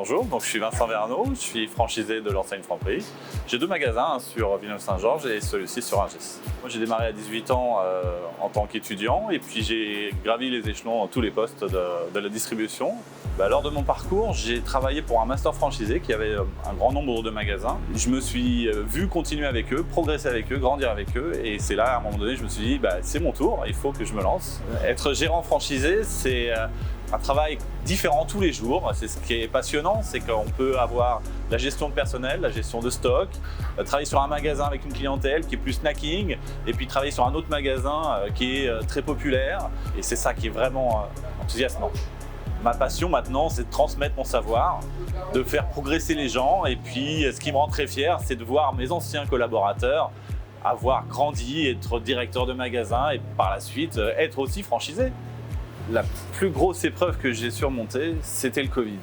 Bonjour, donc je suis Vincent Verneau, je suis franchisé de l'enseigne Franprix. J'ai 2 magasins, un sur Villeneuve-Saint-Georges et celui-ci sur Rungis. Moi j'ai démarré à 18 ans en tant qu'étudiant et puis j'ai gravi les échelons dans tous les postes de la distribution. Lors de mon parcours, j'ai travaillé pour un master franchisé qui avait un grand nombre de magasins. Je me suis vu continuer avec eux, progresser avec eux, grandir avec eux et c'est là à un moment donné je me suis dit c'est mon tour, il faut que je me lance. Être gérant franchisé, c'est un travail différent tous les jours. C'est ce qui est passionnant, c'est qu'on peut avoir la gestion de personnel, la gestion de stock, travailler sur un magasin avec une clientèle qui est plus snacking et puis travailler sur un autre magasin qui est très populaire et c'est ça qui est vraiment enthousiasmant. Ma passion maintenant, c'est de transmettre mon savoir, de faire progresser les gens et puis ce qui me rend très fier, c'est de voir mes anciens collaborateurs avoir grandi, être directeur de magasin et par la suite être aussi franchisé. La plus grosse épreuve que j'ai surmontée, c'était le Covid.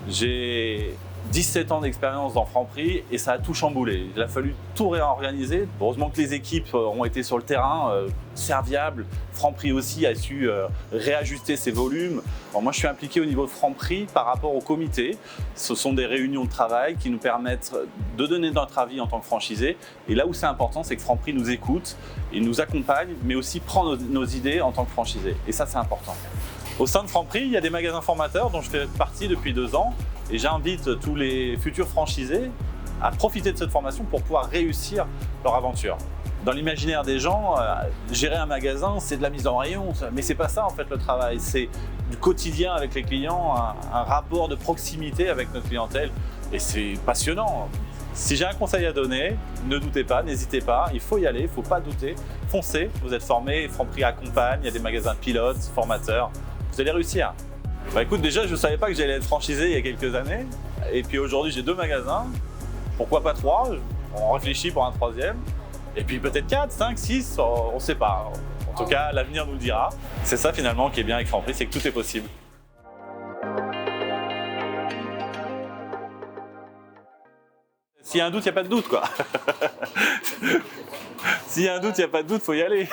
J'ai 17 ans d'expérience dans Franprix et ça a tout chamboulé. Il a fallu tout réorganiser. Heureusement que les équipes ont été sur le terrain, serviables. Franprix aussi a su réajuster ses volumes. Alors moi, je suis impliqué au niveau de Franprix par rapport au comité. Ce sont des réunions de travail qui nous permettent de donner notre avis en tant que franchisé. Et là où c'est important, c'est que Franprix nous écoute et nous accompagne, mais aussi prend nos idées en tant que franchisé. Et ça, c'est important. Au sein de Franprix, il y a des magasins formateurs dont je fais partie depuis 2 ans et j'invite tous les futurs franchisés à profiter de cette formation pour pouvoir réussir leur aventure. Dans l'imaginaire des gens, gérer un magasin, c'est de la mise en rayon, mais c'est pas ça en fait le travail, c'est du quotidien avec les clients, un rapport de proximité avec notre clientèle et c'est passionnant. Si j'ai un conseil à donner, ne doutez pas, n'hésitez pas, il faut y aller, il ne faut pas douter, foncez, vous êtes formés, Franprix accompagne, il y a des magasins pilotes, formateurs, vous allez réussir. Écoute, déjà je ne savais pas que j'allais être franchisé il y a quelques années et puis aujourd'hui j'ai 2 magasins, pourquoi pas 3, on réfléchit pour un 3e et puis peut-être 4, 5, 6, on ne sait pas. En tout cas l'avenir nous le dira. C'est ça finalement qui est bien avec Franprix, c'est que tout est possible. S'il y a un doute, il n'y a pas de doute quoi. S'il y a un doute, il n'y a pas de doute, il faut y aller.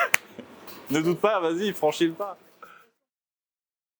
Ne doute pas, vas-y, franchis le pas.